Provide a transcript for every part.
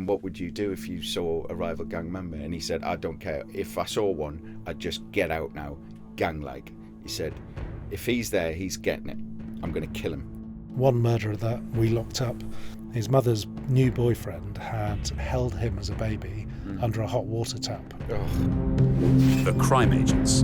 him, what would you do if you saw a rival gang member? And he said, I don't care. If I saw one, I'd just get out now, gang-like. He said, if he's there, he's getting it. I'm going to kill him. One murderer that we locked up, his mother's new boyfriend had held him as a baby under a hot water tap. The Crime Agents.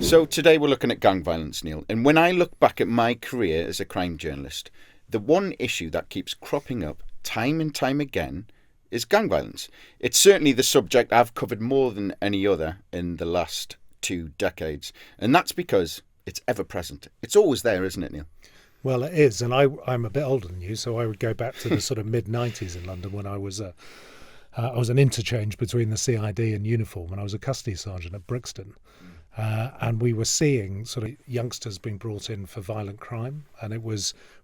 So today we're looking at gang violence, Neil. And when I look back at my career as a crime journalist, the one issue that keeps cropping up time and time again is gang violence. It's certainly the subject I've covered more than any other in the last 2 decades. And that's because it's ever present. It's always there, isn't it, Neil? Well, it is. And I'm a bit older than you, so I would go back to the sort of mid-90s in London when I was an interchange between the CID and uniform, and I was a custody sergeant at Brixton. And we were seeing sort of youngsters being brought in for violent crime, and we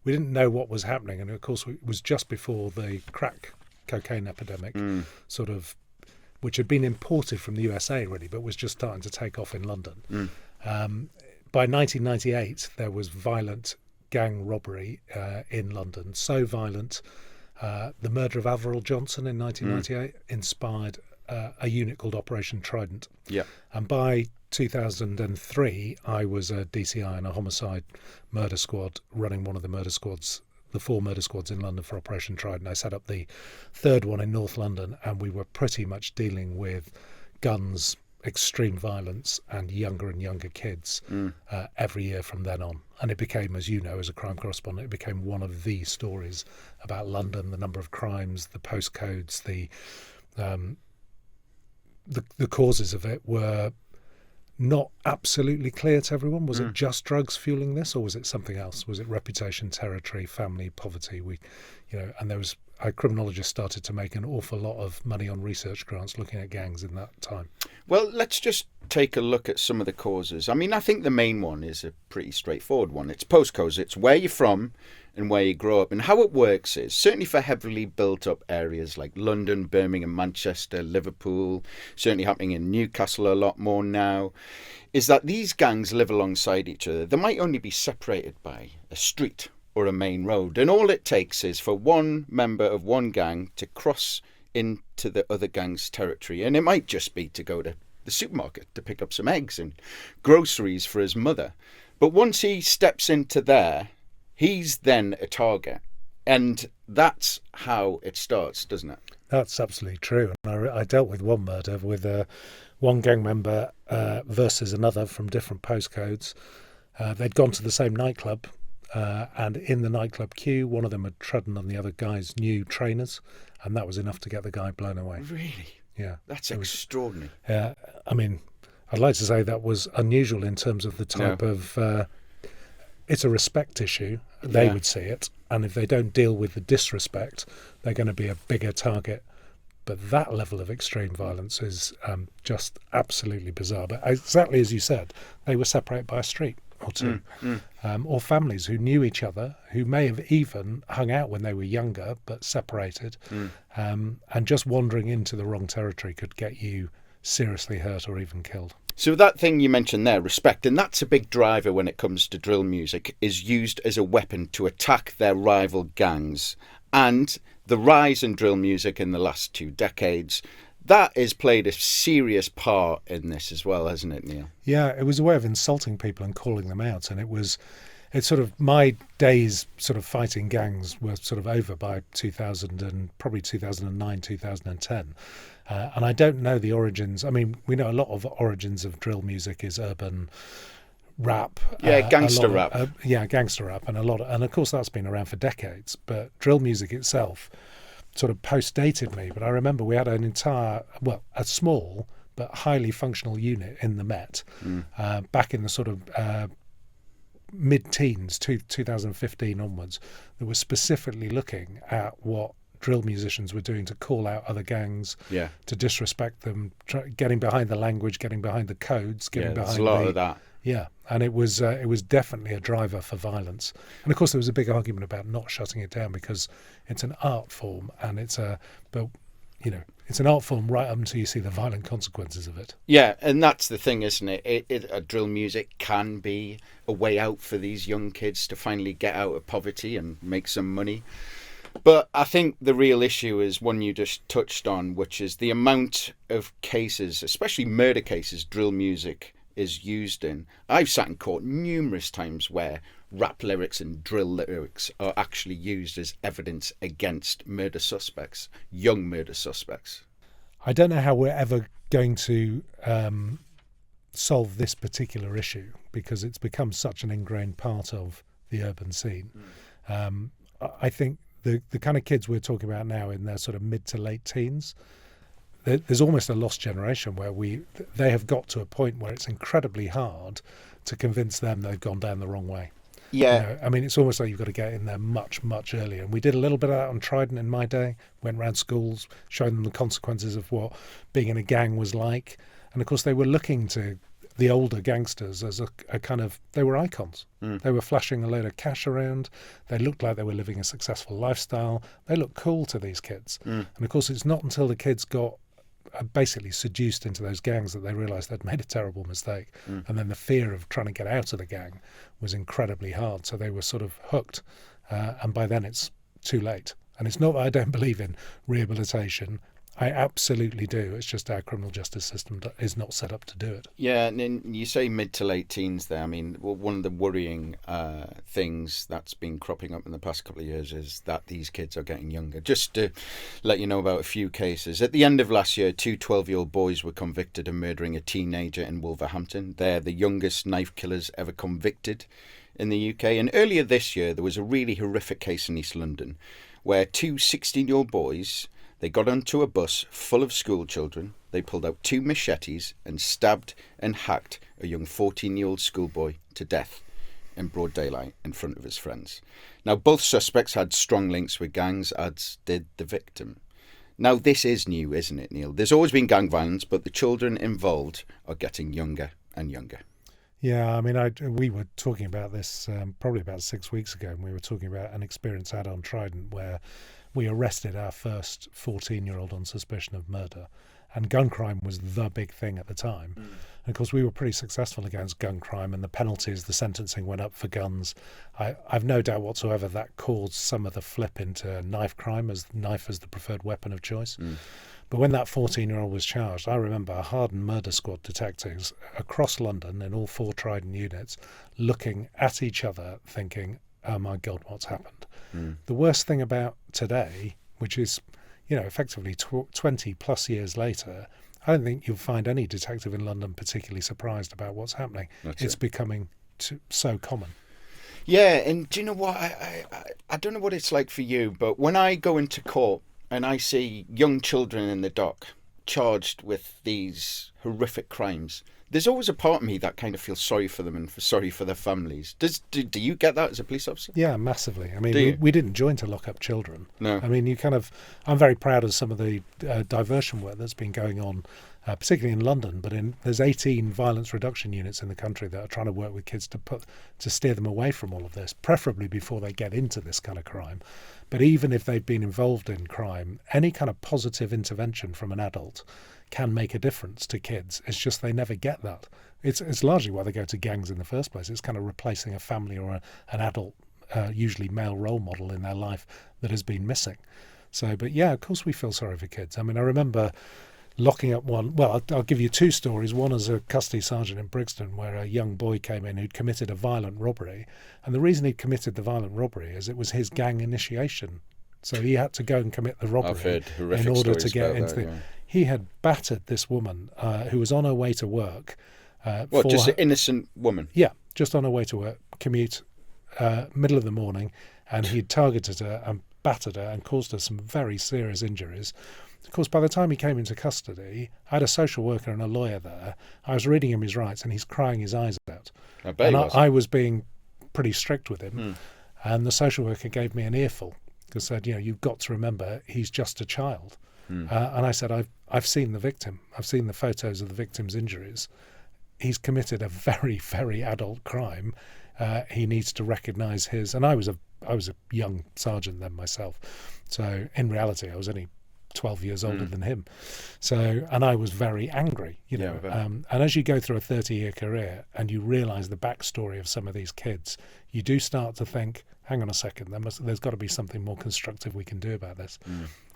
didn't know what was happening. And of course, it was just before the crack cocaine epidemic, sort of, which had been imported from the USA really, but was just starting to take off in London. By 1998, there was violent gang robbery in London, so violent. The murder of Averell Johnson in 1998 inspired a unit called Operation Trident. Yeah. And by 2003, I was a DCI in a homicide murder squad, running one of the murder squads, the 4 murder squads in London for Operation Trident. I set up the 3rd one in North London, and we were pretty much dealing with guns, extreme violence, and younger kids every year from then on. And it became, as you know, as a crime correspondent, it became one of the stories about London, the number of crimes, the postcodes, the causes of it were not absolutely clear to everyone. Was it just drugs fueling this, or was it something else? Was it reputation, territory, family, poverty? And there was criminologists started to make an awful lot of money on research grants looking at gangs in that time. Well, let's just take a look at some of the causes. I mean, I think the main one is a pretty straightforward one. It's postcodes. It's where you're from and where you grow up. And how it works is, certainly for heavily built up areas like London, Birmingham, Manchester, Liverpool, certainly happening in Newcastle a lot more now, is that these gangs live alongside each other. They might only be separated by a street or a main road. And all it takes is for one member of one gang to cross into the other gang's territory. And it might just be to go to the supermarket to pick up some eggs and groceries for his mother. But once he steps into there, he's then a target. And that's how it starts, doesn't it? That's absolutely true. And I dealt with one murder with one gang member versus another from different postcodes. They'd gone to the same nightclub. And in the nightclub queue, one of them had trodden on the other guy's new trainers, and that was enough to get the guy blown away. Really? Yeah. That's extraordinary. Yeah. I mean, I'd like to say that was unusual in terms of the type of... it's a respect issue. They would see it. And if they don't deal with the disrespect, they're going to be a bigger target. But that level of extreme violence is just absolutely bizarre. But exactly as you said, they were separated by a street or two, or families who knew each other, who may have even hung out when they were younger, but separated, and just wandering into the wrong territory could get you seriously hurt or even killed. So that thing you mentioned there, respect, and that's a big driver when it comes to drill music, is used as a weapon to attack their rival gangs. And the rise in drill music in the last 2 decades, that has played a serious part in this as well, hasn't it, Neil? Yeah, it was a way of insulting people and calling them out. And it's sort of, my days sort of fighting gangs were sort of over by 2000 and probably 2009, 2010. And I don't know the origins. I mean, we know a lot of origins of drill music is urban rap. Gangster rap. Gangster rap. And of course that's been around for decades. But drill music itself sort of post-dated me. But I remember we had a small but highly functional unit in the Met back in the sort of mid-teens, 2015 onwards, that was specifically looking at what drill musicians were doing to call out other gangs, to disrespect them, getting behind the language, getting behind the codes, getting behind there's a lot of that. Yeah, and it was definitely a driver for violence. And of course, there was a big argument about not shutting it down because it's an art form, and it's an art form right up until you see the violent consequences of it. Yeah, and that's the thing, isn't it? Drill music can be a way out for these young kids to finally get out of poverty and make some money. But I think the real issue is one you just touched on, which is the amount of cases, especially murder cases, drill music is used in. I've sat in court numerous times where rap lyrics and drill lyrics are actually used as evidence against murder suspects, young murder suspects. I don't know how we're ever going to solve this particular issue, because it's become such an ingrained part of the urban scene. I think the kind of kids we're talking about now in their sort of mid to late teens, there's almost a lost generation where they have got to a point where it's incredibly hard to convince them they've gone down the wrong way. Yeah. You know, I mean, it's almost like you've got to get in there much, much earlier. And we did a little bit of that on Trident in my day, went around schools, showing them the consequences of what being in a gang was like. And of course, they were looking to the older gangsters as a kind of, they were icons. They were flashing a load of cash around. They looked like they were living a successful lifestyle. They looked cool to these kids. And of course, it's not until the kids got basically seduced into those gangs that they realised they'd made a terrible mistake. And then the fear of trying to get out of the gang was incredibly hard. So they were sort of hooked. And by then it's too late. And it's not that I don't believe in rehabilitation. I absolutely do. It's just our criminal justice system is not set up to do it. Yeah, and then you say mid to late teens there. I mean, one of the worrying things that's been cropping up in the past couple of years is that these kids are getting younger. Just to let you know about a few cases. At the end of last year, 2 12-year-old boys were convicted of murdering a teenager in Wolverhampton. They're the youngest knife killers ever convicted in the UK. And earlier this year, there was a really horrific case in East London where 2 16-year-old boys, they got onto a bus full of school children. They pulled out 2 machetes and stabbed and hacked a young 14-year-old schoolboy to death in broad daylight in front of his friends. Now, both suspects had strong links with gangs, as did the victim. Now, this is new, isn't it, Neil? There's always been gang violence, but the children involved are getting younger and younger. Yeah, I mean, we were talking about this probably about 6 weeks ago, and we were talking about an experience I had on Trident where we arrested our first 14-year-old on suspicion of murder. And gun crime was the big thing at the time. And of course, we were pretty successful against gun crime, and the penalties, the sentencing went up for guns. I've no doubt whatsoever that caused some of the flip into knife crime, as knife as the preferred weapon of choice. But when that 14-year-old was charged, I remember a hardened murder squad detectives across London in all 4 Trident units looking at each other thinking, oh my God, what's happened? The worst thing about today, which is, you know, effectively 20 plus years later, I don't think you'll find any detective in London particularly surprised about what's happening. It's becoming so common. Yeah, and do you know what? I don't know what it's like for you, but when I go into court and I see young children in the dock charged with these horrific crimes, there's always a part of me that kind of feels sorry for them and sorry for their families. Do you get that as a police officer? Yeah, massively. I mean, we didn't join to lock up children. No. I mean, I'm very proud of some of the diversion work that's been going on, particularly in London, but there's 18 violence reduction units in the country that are trying to work with kids to steer them away from all of this, preferably before they get into this kind of crime. But even if they've been involved in crime, any kind of positive intervention from an adult can make a difference to kids. It's just they never get that. It's largely why they go to gangs in the first place. It's kind of replacing a family or an adult, usually male role model in their life that has been missing. So, but yeah, of course we feel sorry for kids. I mean, I remember locking up one, well, I'll give you 2 stories. One as a custody sergeant in Brixton, where a young boy came in who'd committed a violent robbery. And the reason he'd committed the violent robbery is it was his gang initiation. So he had to go and commit the robbery in order to get into the... Yeah. He had battered this woman who was on her way to work. Just an innocent woman? Yeah, just on her way to work, commute, middle of the morning, and he'd targeted her and battered her and caused her some very serious injuries. Of course, by the time he came into custody, I had a social worker and a lawyer there. I was reading him his rights, and he's crying his eyes out. I bet he was. I was being pretty strict with him, and the social worker gave me an earful because said, you know, you've got to remember he's just a child. And I said, I've seen the victim. I've seen the photos of the victim's injuries. He's committed a very, very adult crime. He needs to recognise his. And I was a young sergeant then myself, so in reality I was only 12 years older than him. So, and I was very angry, you know. Yeah, and as you go through a 30-year career and you realise the backstory of some of these kids, you do start to think, hang on a second, there's got to be something more constructive we can do about this.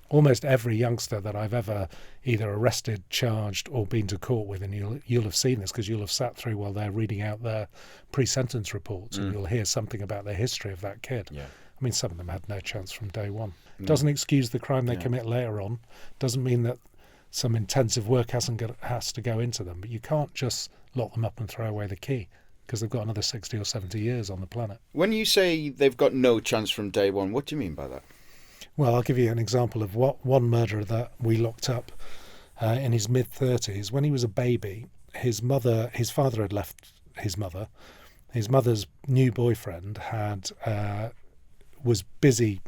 Almost every youngster that I've ever either arrested, charged, or been to court with, and you'll have seen this because you'll have sat through while they're reading out their pre-sentence reports, and you'll hear something about the history of that kid. Yeah. I mean, some of them had no chance from day one. Doesn't excuse the crime they commit later on. Doesn't mean that some intensive work has to go into them. But you can't just lock them up and throw away the key, because they've got another 60 or 70 years on the planet. When you say they've got no chance from day one, what do you mean by that? Well, I'll give you an example of one murderer that we locked up in his mid-30s. When he was a baby, his father had left his mother. His mother's new boyfriend was busy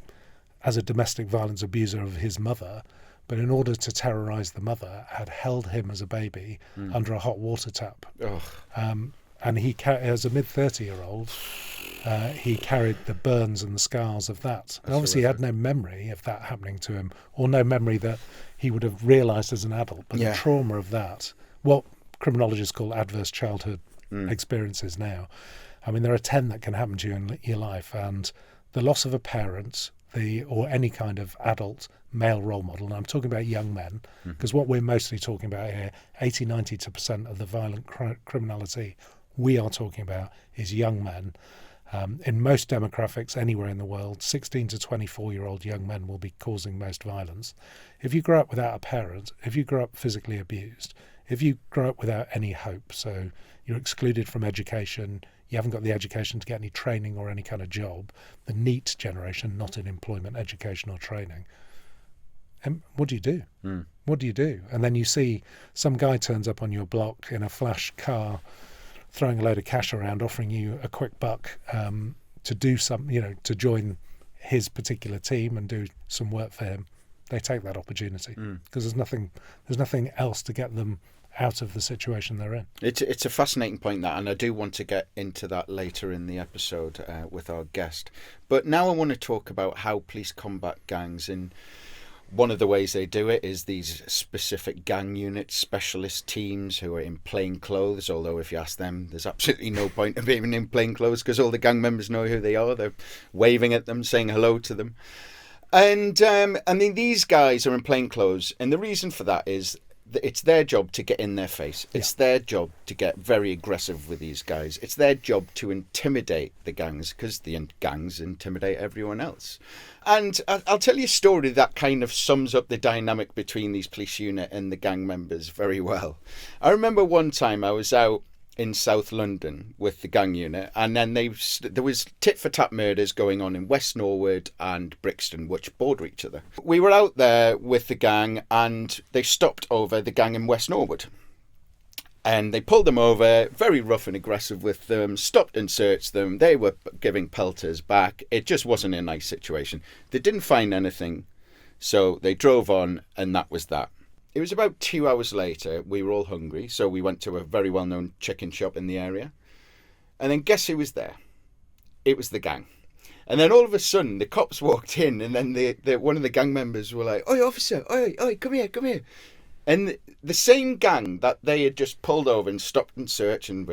as a domestic violence abuser of his mother, but in order to terrorise the mother, had held him as a baby under a hot water tap. And he, as a mid-30-year-old, he carried the burns and the scars of that. And obviously he had no memory of that happening to him, or no memory that he would have realised as an adult. But the trauma of that, what criminologists call adverse childhood experiences now, I mean, there are 10 that can happen to you in your life, and the loss of a parent, or any kind of adult male role model, and I'm talking about young men, because what we're mostly talking about here, 80-90% of the violent criminality we are talking about is young men. In most demographics anywhere in the world, 16 to 24-year-old young men will be causing most violence. If you grow up without a parent, if you grow up physically abused, if you grow up without any hope, so you're excluded from education, you haven't got the education to get any training or any kind of job, the NEET generation, not in employment, education or training, and what do you do? What do you do? And then you see some guy turns up on your block in a flash car, throwing a load of cash around, offering you a quick buck to do some, to join his particular team and do some work for him. They take that opportunity because there's nothing else to get them out of the situation they're in. It's a fascinating point, that, and I do want to get into that later in the episode with our guest. But now I want to talk about how police combat gangs, and one of the ways they do it is these specific gang units, specialist teams who are in plain clothes, although if you ask them, there's absolutely no point of being in plain clothes because all the gang members know who they are. They're waving at them, saying hello to them. And I mean, these guys are in plain clothes, and the reason for that is it's their job to get in their face. It's their job to get very aggressive with these guys. It's their job to intimidate the gangs, because the gangs intimidate everyone else. And I'll tell you a story that kind of sums up the dynamic between these police unit and the gang members very well. I remember one time I was out in South London with the gang unit, and then there was tit-for-tat murders going on in West Norwood and Brixton, which border each other. We were out there with the gang, and they stopped over the gang in West Norwood. And they pulled them over, very rough and aggressive with them, stopped and searched them. They were giving pelters back. It just wasn't a nice situation. They didn't find anything, so they drove on, and that was that. It was about 2 hours later. We were all hungry, so we went to a very well-known chicken shop in the area. And then guess who was there? It was the gang. And then all of a sudden, the cops walked in, and then one of the gang members were like, "Oi, officer, oi, come here." And the same gang that they had just pulled over and stopped and searched, and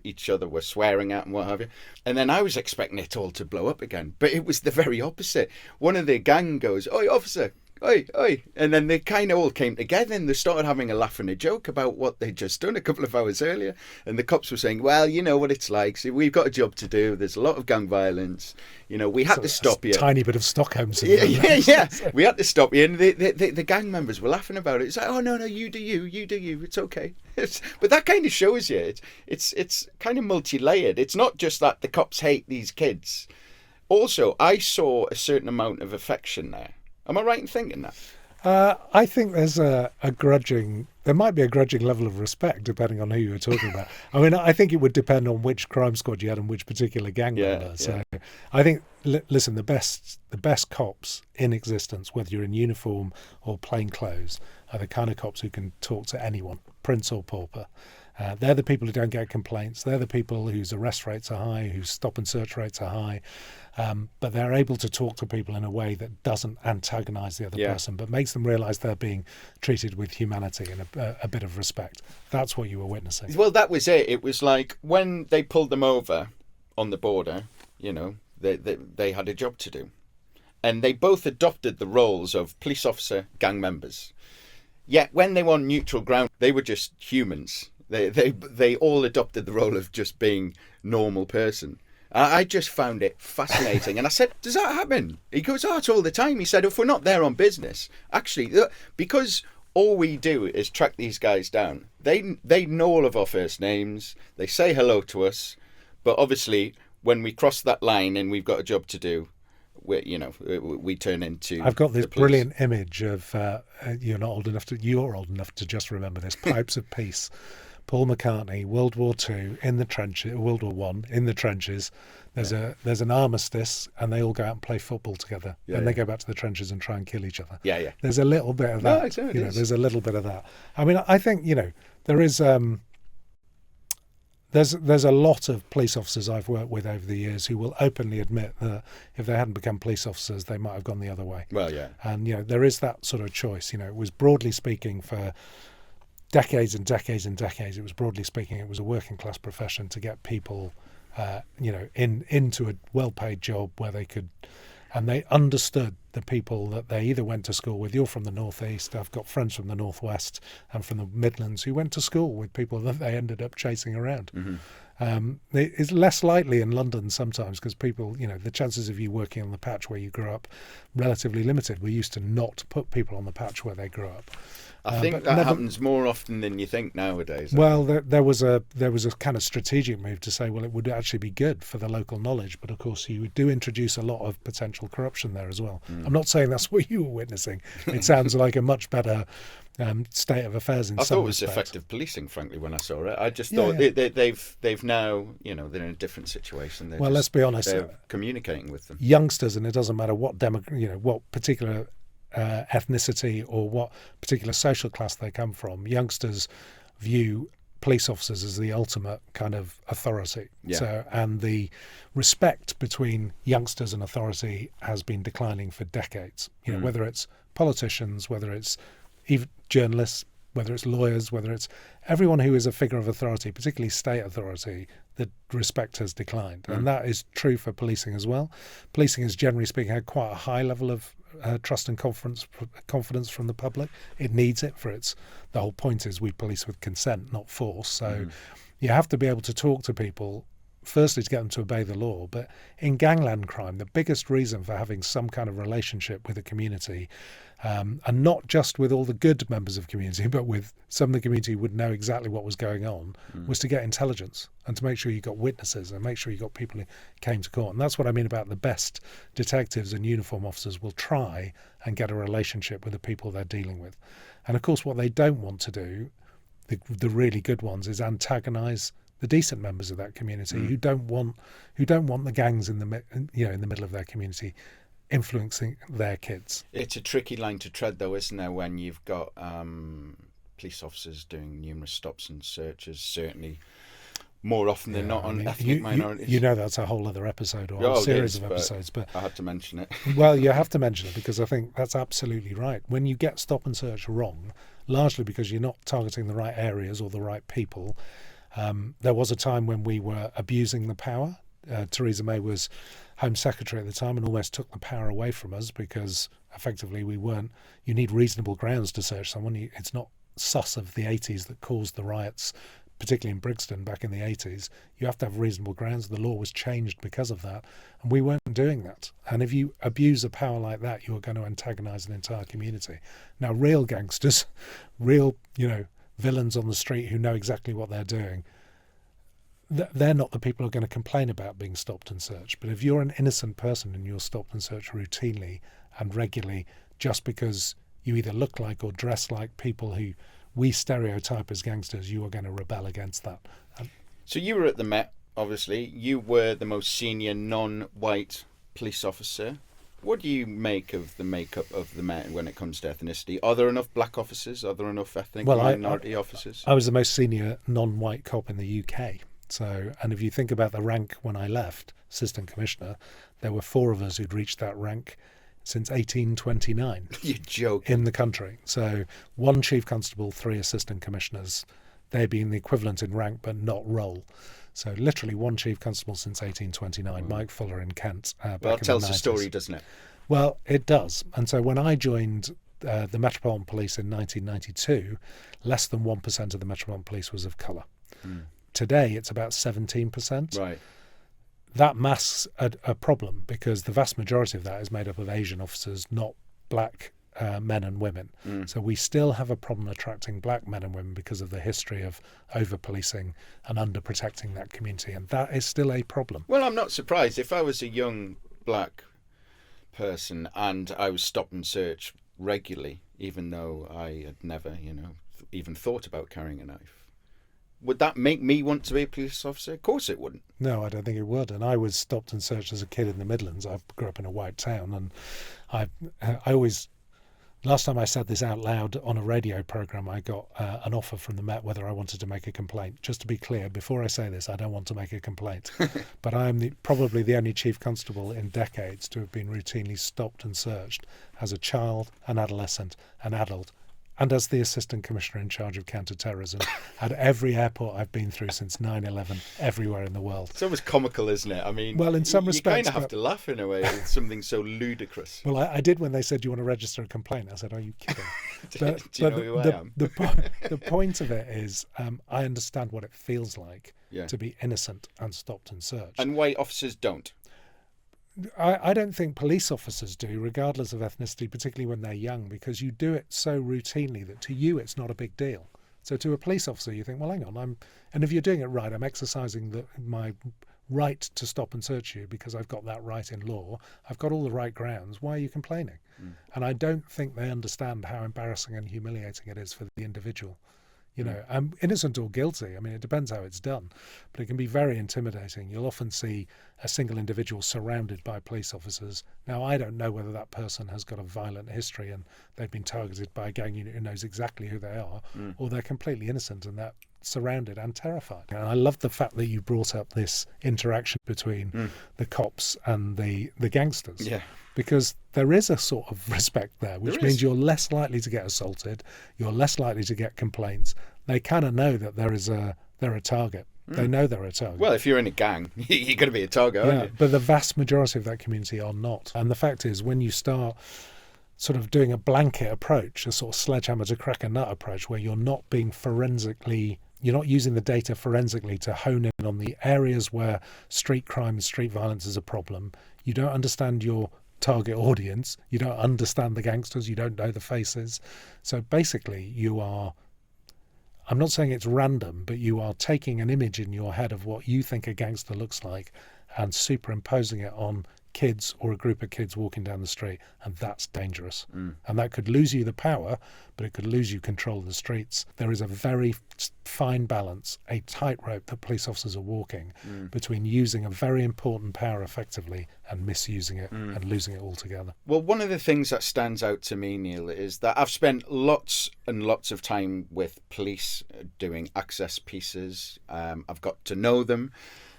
each other were swearing at and what have you. And then I was expecting it all to blow up again, but it was the very opposite. One of the gang goes, "Oi, officer, oi." And then they kind of all came together and they started having a laugh and a joke about what they'd just done a couple of hours earlier. And the cops were saying, "Well, you know what it's like. See, we've got a job to do. There's a lot of gang violence. We had to stop you." Tiny bit of Stockholm syndrome. Yeah. We had to stop you. And the gang members were laughing about it. It's like, "Oh, no, you do you. It's okay." But that kind of shows you it's kind of multi-layered. It's not just that the cops hate these kids. Also, I saw a certain amount of affection there. Am I right in thinking that? I think there's there might be a grudging level of respect depending on who you were talking about. I mean, I think it would depend on which crime squad you had and which particular gang member. So I think, listen, the best cops in existence, whether you're in uniform or plain clothes, are the kind of cops who can talk to anyone, prince or pauper. They're the people who don't get complaints. They're the people whose arrest rates are high, whose stop and search rates are high. But they're able to talk to people in a way that doesn't antagonise the other person, but makes them realise they're being treated with humanity and a bit of respect. That's what you were witnessing. Well, that was it. It was like when they pulled them over on the border, you know, they had a job to do. And they both adopted the roles of police officer, gang members. Yet when they were on neutral ground, they were just humans. They all adopted the role of just being normal person. I just found it fascinating. And I said, does that happen? He goes, oh, it's all the time. He said, if we're not there on business, actually, because all we do is track these guys down. They know all of our first names. They say hello to us. But obviously, when we cross that line and we've got a job to do, we turn into. I've got this brilliant image of you're old enough to just remember this. Pipes of Peace. Paul McCartney, World War II in the trenches, World War One in the trenches. There's an armistice, and they all go out and play football together. Then they go back to the trenches and try and kill each other. Yeah. There's a little bit of that. No, exactly. There's a little bit of that. I mean, I think there is. There's a lot of police officers I've worked with over the years who will openly admit that if they hadn't become police officers, they might have gone the other way. Well, yeah. And there is that sort of choice. It was broadly speaking for decades and decades and decades. It was broadly speaking, it was a working class profession to get people, into a well-paid job where they could, and they understood the people that they either went to school with. You're from the northeast. I've got friends from the northwest and from the Midlands who went to school with people that they ended up chasing around. Mm-hmm. It's less likely in London sometimes because people, the chances of you working on the patch where you grew up, relatively limited. We used to not put people on the patch where they grew up. I think that happens more often than you think nowadays. Well, there was a kind of strategic move to say, well, it would actually be good for the local knowledge, but of course you do introduce a lot of potential corruption there as well. I'm not saying that's what you were witnessing. It sounds like a much better state of affairs in some respects. I thought it was effective policing, frankly, when I saw it. I just thought they've now, they're in a different situation. Let's be honest. They're communicating with them. Youngsters, and it doesn't matter what what particular ethnicity or what particular social class they come from, youngsters view police officers as the ultimate kind of authority. Yeah. So, and the respect between youngsters and authority has been declining for decades. Whether it's politicians, whether it's even journalists, whether it's lawyers, whether it's everyone who is a figure of authority, particularly state authority, the respect has declined. And that is true for policing as well. Policing has, generally speaking, had quite a high level of trust and confidence from the public. It needs it for the whole point is we police with consent, not force. So you have to be able to talk to people, firstly to get them to obey the law, but in gangland crime, the biggest reason for having some kind of relationship with a community, and not just with all the good members of the community, but with some of the community who would know exactly what was going on, was to get intelligence and to make sure you got witnesses and make sure you got people who came to court. And that's what I mean about the best detectives and uniform officers will try and get a relationship with the people they're dealing with. And of course, what they don't want to do, the really good ones, is antagonise the decent members of that community who don't want the gangs in the middle of their community influencing their kids. It's a tricky line to tread, though, isn't there, when you've got police officers doing numerous stops and searches, certainly more often than not on ethnic minorities. That's a whole other episode or a series of episodes. But I had to mention it. Well, you have to mention it because I think that's absolutely right. When you get stop and search wrong, largely because you're not targeting the right areas or the right people, there was a time when we were abusing the power. Theresa May was Home Secretary at the time and almost took the power away from us because effectively you need reasonable grounds to search someone. It's not sus of the 80s that caused the riots, particularly in Brixton back in the 80s. You have to have reasonable grounds. The law was changed because of that, and we weren't doing that. And if you abuse a power like that, you are going to antagonise an entire community. Now, real gangsters, real, villains on the street who know exactly what they're doing, they're not the people who are going to complain about being stopped and searched. But if you're an innocent person and you're stopped and searched routinely and regularly just because you either look like or dress like people who we stereotype as gangsters, you are going to rebel against that. So you were at the Met, obviously. You were the most senior non-white police officer. What do you make of the makeup of the Met when it comes to ethnicity? Are there enough black officers? Are there enough ethnic minority officers? I was the most senior non-white cop in the UK. So, and if you think about the rank when I left, assistant commissioner, there were 4 of us who'd reached that rank since 1829. You're joking. In the country. So 1 chief constable, 3 assistant commissioners. They're being the equivalent in rank but not role. So literally 1 chief constable since 1829, Mike Fuller in Kent. Well, that tells the story, doesn't it? Well, it does. And so when I joined the Metropolitan Police in 1992, less than 1% of the Metropolitan Police was of colour. Today, it's about 17%. Right. That masks a problem because the vast majority of that is made up of Asian officers, not black men and women. So we still have a problem attracting black men and women because of the history of over-policing and under-protecting that community. And that is still a problem. Well, I'm not surprised. If I was a young black person and I was stop and search regularly, even though I had never, even thought about carrying a knife, would that make me want to be a police officer? Of course it wouldn't. No, I don't think it would. And I was stopped and searched as a kid in the Midlands. I grew up in a white town, and I always... Last time I said this out loud on a radio programme, I got an offer from the Met whether I wanted to make a complaint. Just to be clear, before I say this, I don't want to make a complaint. But I am probably the only chief constable in decades to have been routinely stopped and searched as a child, an adolescent, an adult, and as the assistant commissioner in charge of counter-terrorism at every airport I've been through since 9/11, everywhere in the world. It's almost comical, isn't it? I mean, well, in some respects, you kind of have to laugh in a way with something so ludicrous. Well, I did when they said, "Do you want to register a complaint?" I said, "Are you kidding?" Do you know who I am? The point of it is, I understand what it feels like to be innocent and stopped and searched. And white officers don't. I don't think police officers do, regardless of ethnicity, particularly when they're young, because you do it so routinely that to you it's not a big deal. So to a police officer, you think, well, hang on, and if you're doing it right, I'm exercising my right to stop and search you because I've got that right in law. I've got all the right grounds. Why are you complaining? And I don't think they understand how embarrassing and humiliating it is for the individual. I'm innocent or guilty. I mean, it depends how it's done, but it can be very intimidating. You'll often see a single individual surrounded by police officers. Now, I don't know whether that person has got a violent history and they've been targeted by a gang unit who knows exactly who they are, or they're completely innocent and they're surrounded and terrified. And I love the fact that you brought up this interaction between the cops and the gangsters. Yeah. Because there is a sort of respect there, which means you're less likely to get assaulted, you're less likely to get complaints. They kind of know that they're a target. They know they're a target. Well, if you're in a gang, you're going to be a target, aren't you? But the vast majority of that community are not. And the fact is, when you start sort of doing a blanket approach, a sort of sledgehammer to crack a nut approach, where you're not using the data forensically to hone in on the areas where street crime and street violence is a problem, you don't understand your target audience, you don't understand the gangsters, you don't know the faces. So basically I'm not saying it's random, but you are taking an image in your head of what you think a gangster looks like and superimposing it on kids or a group of kids walking down the street, and that's dangerous. And that could lose you the power, but it could lose you control of the streets. There is a very fine balance, a tightrope that police officers are walking between using a very important power effectively and misusing it and losing it altogether. Well, one of the things that stands out to me, Neil, is that I've spent lots and lots of time with police doing access pieces. I've got to know them,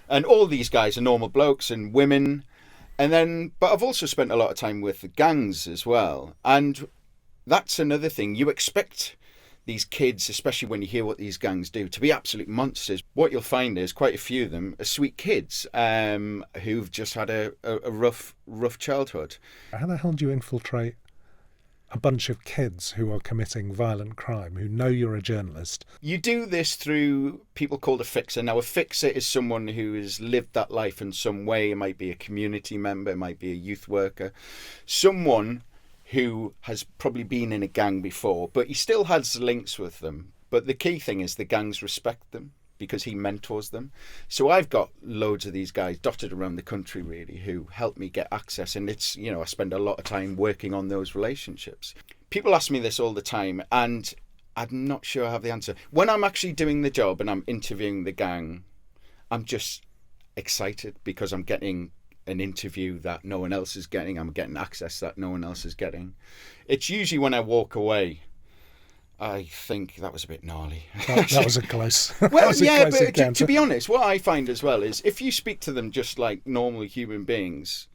and all these guys are normal blokes and women. But I've also spent a lot of time with the gangs as well. And that's another thing. You expect these kids, especially when you hear what these gangs do, to be absolute monsters. What you'll find is quite a few of them are sweet kids who've just had a rough childhood. How the hell do you infiltrate a bunch of kids who are committing violent crime, who know you're a journalist? You do this through people called a fixer. Now, a fixer is someone who has lived that life in some way. It might be a community member, it might be a youth worker, someone who has probably been in a gang before, but he still has links with them. But the key thing is the gangs respect them because he mentors them. So I've got loads of these guys dotted around the country, really, who help me get access. And it's, I spend a lot of time working on those relationships. People ask me this all the time, and I'm not sure I have the answer. When I'm actually doing the job and I'm interviewing the gang, I'm just excited because I'm getting an interview that no one else is getting. I'm getting access that no one else is getting. It's usually when I walk away, I think that was a bit gnarly. That was a close. Well, yeah, but to be honest, what I find as well is if you speak to them just like normal human beings,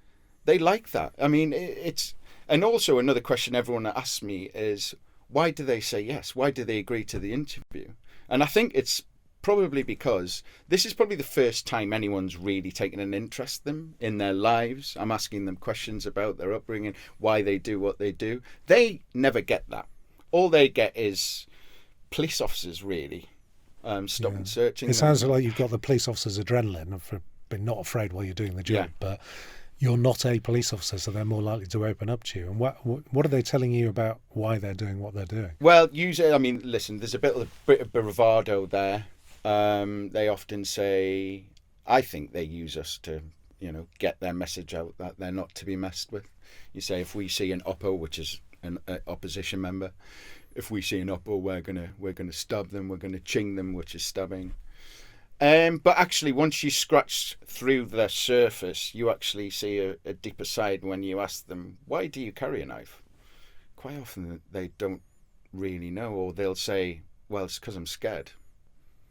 they like that. I mean, it's... And also another question everyone asks me is, why do they say yes? Why do they agree to the interview? And I think it's probably because this is probably the first time anyone's really taken an interest in their lives. I'm asking them questions about their upbringing, why they do what they do. They never get that. All they get is police officers, really, stopping searching. It sounds like you've got the police officer's adrenaline for being not afraid while you're doing the job, but you're not a police officer, so they're more likely to open up to you. And what are they telling you about why they're doing what they're doing? Well, usually, I mean, listen, there's a bit of bravado there. They often say, I think they use us to, get their message out that they're not to be messed with. You say, if we see an oppo, which is an opposition member, if we see an oppo, we're gonna stab them, we're gonna ching them, which is stabbing. But actually, once you scratch through the surface, you actually see a deeper side when you ask them, why do you carry a knife? Quite often they don't really know, or they'll say, well, it's because I'm scared.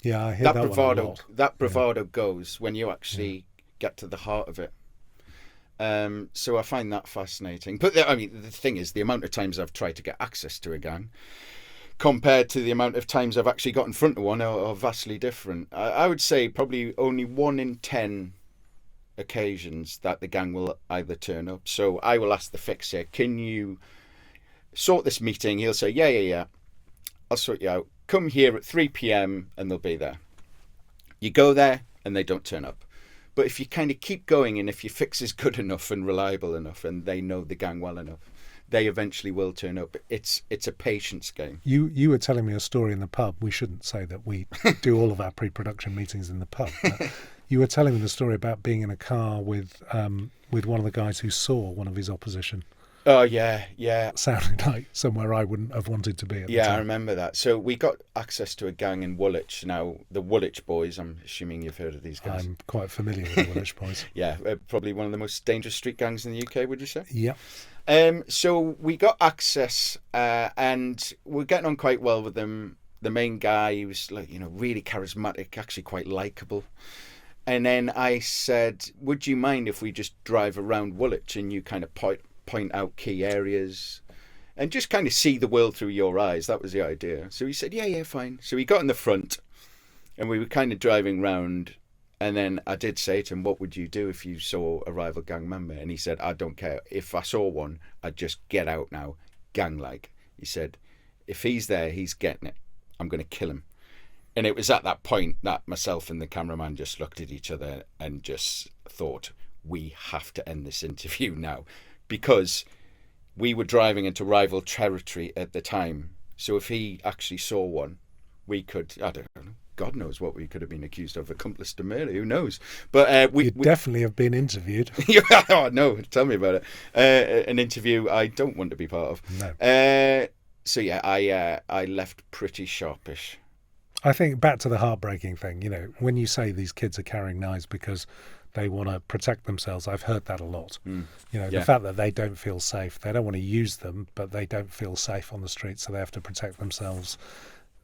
Yeah, I hear that bravado, one a lot. That bravado goes when you actually get to the heart of it. So I find that fascinating. But the thing is, the amount of times I've tried to get access to a gang compared to the amount of times I've actually got in front of one are vastly different. I would say probably only 1 in 10 occasions that the gang will either turn up. So I will ask the fixer, can you sort this meeting? He'll say, yeah, I'll sort you out. Come here at 3 p.m. and they'll be there. You go there and they don't turn up. But if you kind of keep going and if your fix is good enough and reliable enough and they know the gang well enough, they eventually will turn up. It's a patience game. You were telling me a story in the pub. We shouldn't say that we do all of our pre-production meetings in the pub. But you were telling me the story about being in a car with one of the guys who saw one of his opposition. Oh, yeah. Sounded like somewhere I wouldn't have wanted to be at the time. I remember that. So we got access to a gang in Woolwich. Now, the Woolwich boys, I'm assuming you've heard of these guys. I'm quite familiar with the Woolwich boys. Yeah, probably one of the most dangerous street gangs in the UK, would you say? Yeah. So we got access and we're getting on quite well with them. The main guy, he was really charismatic, actually quite likeable. And then I said, would you mind if we just drive around Woolwich and you kind of point out key areas and just kind of see the world through your eyes? That was the idea. So he said, yeah, fine. So he got in the front and we were kind of driving round. And then I did say to him, what would you do if you saw a rival gang member? And he said, I don't care. If I saw one, I'd just get out now, gang-like. He said, if he's there, he's getting it. I'm going to kill him. And it was at that point that myself and the cameraman just looked at each other and just thought, we have to end this interview now. Because we were driving into rival territory at the time. So if he actually saw one, we could, I don't know, God knows what we could have been accused of, accomplice to murder, who knows? But we definitely have been interviewed. Oh, no, tell me about it. An interview I don't want to be part of. No. So yeah, I left pretty sharpish. I think back to the heartbreaking thing, when you say these kids are carrying knives because they want to protect themselves, I've heard that a lot. The fact that they don't feel safe, they don't want to use them, but they don't feel safe on the street, so they have to protect themselves.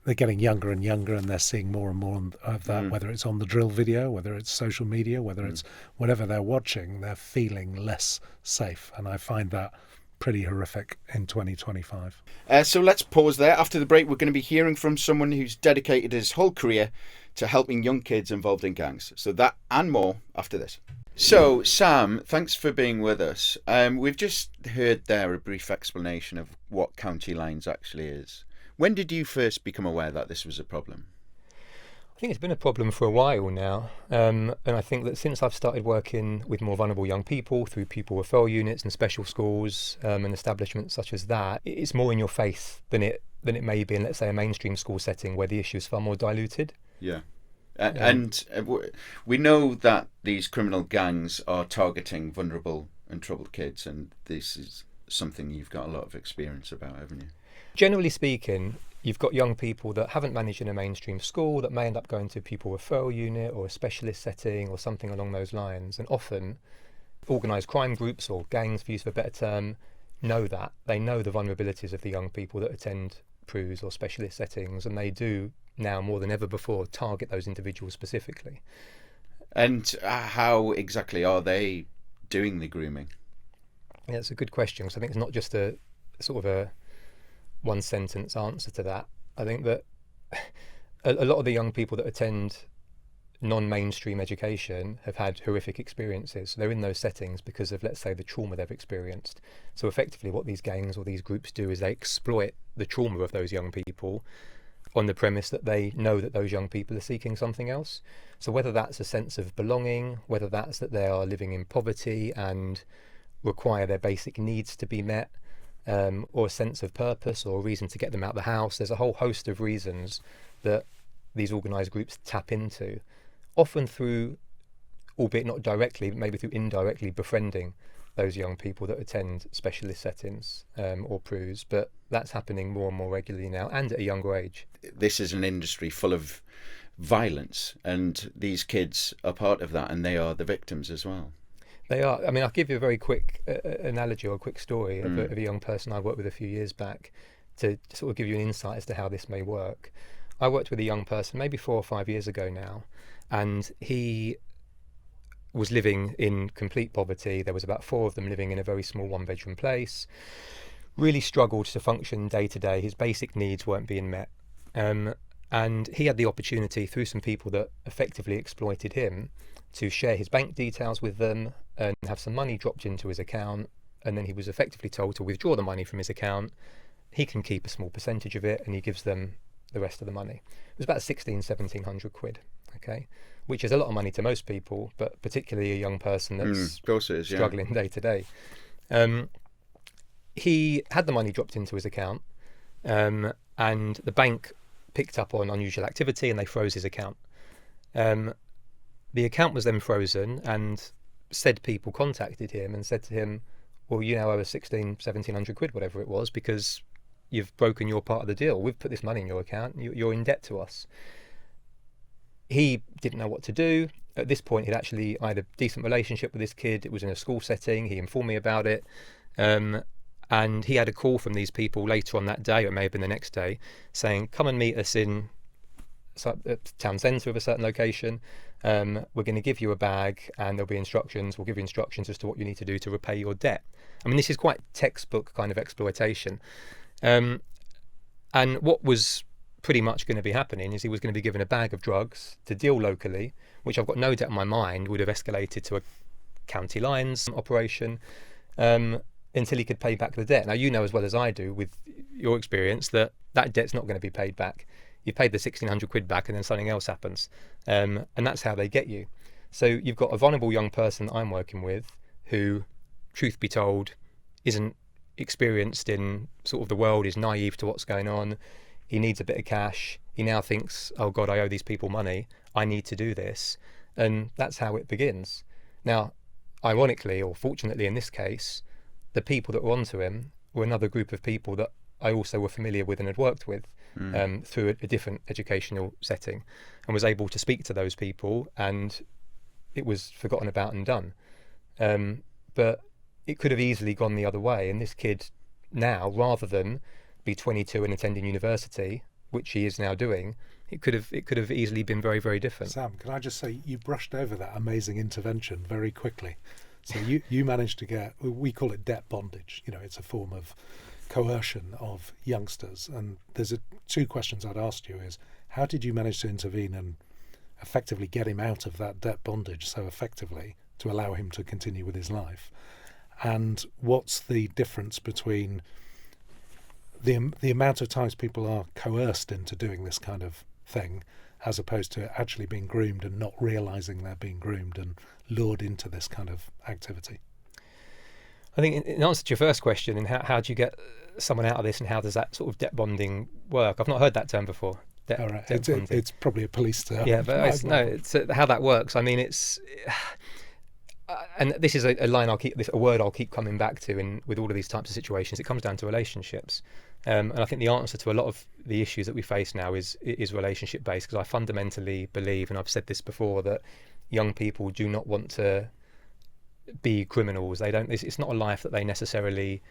They're getting younger and younger, and they're seeing more and more of that, whether it's on the drill video, whether it's social media, whether it's whatever they're watching, they're feeling less safe. And I find that pretty horrific in 2025. So let's pause there. After the break, we're going to be hearing from someone who's dedicated his whole career to helping young kids involved in gangs. So that and more after this. So, Sam, thanks for being with us. We've just heard there a brief explanation of what county lines actually is. When did you first become aware that this was a problem? I think it's been a problem for a while now, and I think that since I've started working with more vulnerable young people through pupil referral units and special schools and establishments such as that, it's more in your face than it may be in, let's say, a mainstream school setting where the issue is far more diluted. Yeah. And we know that these criminal gangs are targeting vulnerable and troubled kids, and this is something you've got a lot of experience about, haven't you? Generally speaking, you've got young people that haven't managed in a mainstream school that may end up going to a pupil referral unit or a specialist setting or something along those lines. And often organised crime groups, or gangs for use of a better term, know that. They know the vulnerabilities of the young people that attend PRUs or specialist settings, and they do now more than ever before target those individuals specifically. And how exactly are they doing the grooming? Yeah, it's a good question, because I think it's not just a sort of a one sentence answer to that. I think that a lot of the young people that attend non-mainstream education have had horrific experiences. So they're in those settings because of, let's say, the trauma they've experienced. So effectively what these gangs or these groups do is they exploit the trauma of those young people on the premise that they know that those young people are seeking something else. So whether that's a sense of belonging, whether that's that they are living in poverty and require their basic needs to be met, or a sense of purpose or a reason to get them out of the house, there's a whole host of reasons that these organised groups tap into, often through, albeit not directly, but maybe through indirectly befriending those young people that attend specialist settings or PRUs. But that's happening more and more regularly now, and at a younger age. This is an industry full of violence, and these kids are part of that, and they are the victims as well. They are. I mean, I'll give you a very quick analogy or a quick story of a young person I worked with a few years back to sort of give you an insight as to how this may work. I worked with a young person maybe 4 or 5 years ago now, and he was living in complete poverty. There was about 4 of them living in a very small one-bedroom place. Really struggled to function day to day. His basic needs weren't being met. And he had the opportunity through some people that effectively exploited him to share his bank details with them and have some money dropped into his account. And then he was effectively told to withdraw the money from his account. He can keep a small percentage of it, and he gives them the rest of the money. It was about 1,700 quid, okay, which is a lot of money to most people, but particularly a young person that's struggling day to day. He had the money dropped into his account, and the bank picked up on unusual activity and they froze his account. The account was then frozen, and said people contacted him and said to him, well, you now owe us 1,700 quid, whatever it was, because you've broken your part of the deal. We've put this money in your account. You're in debt to us. He didn't know what to do. At this point, he'd actually I had a decent relationship with this kid. It was in a school setting. He informed me about it. And he had a call from these people later on that day, or it may have been the next day, saying, come and meet us in a town centre of a certain location. We're going to give you a bag and there'll be instructions. We'll give you instructions as to what you need to do to repay your debt. I mean, this is quite textbook kind of exploitation. And what was pretty much going to be happening is he was going to be given a bag of drugs to deal locally, which I've got no doubt in my mind would have escalated to a county lines operation until he could pay back the debt. Now, you know as well as I do with your experience that debt's not going to be paid back. You paid the 1,600 quid back and then something else happens. And that's how they get you. So you've got a vulnerable young person that I'm working with who, truth be told, isn't experienced in sort of the world, is naive to what's going on. He needs a bit of cash. He now thinks, oh God, I owe these people money. I need to do this. And that's how it begins. Now, ironically, or fortunately in this case, the people that were onto him were another group of people that I also were familiar with and had worked with through a different educational setting, and was able to speak to those people, and it was forgotten about and done. But it could have easily gone the other way, and this kid now, rather than be 22 and attending university, which he is now doing, it could have easily been very, very different. Sam, can I just say, you brushed over that amazing intervention very quickly. So you managed to get, we call it debt bondage. You know, it's a form of coercion of youngsters. And there's 2 questions I'd asked you is, how did you manage to intervene and effectively get him out of that debt bondage so effectively to allow him to continue with his life? And what's the difference between the amount of times people are coerced into doing this kind of thing as opposed to actually being groomed and not realising they're being groomed and lured into this kind of activity? I think in answer to your first question, and how do you get someone out of this and how does that sort of debt bonding work? I've not heard that term before. All right. It's probably a police term. Yeah, but it's how that works. I mean, it's... and this is a word I'll keep coming back to with all of these types of situations. It comes down to relationships. And I think the answer to a lot of the issues that we face now is relationship based, because I fundamentally believe, and I've said this before, that young people do not want to be criminals. They don't. It's not a life that they necessarily,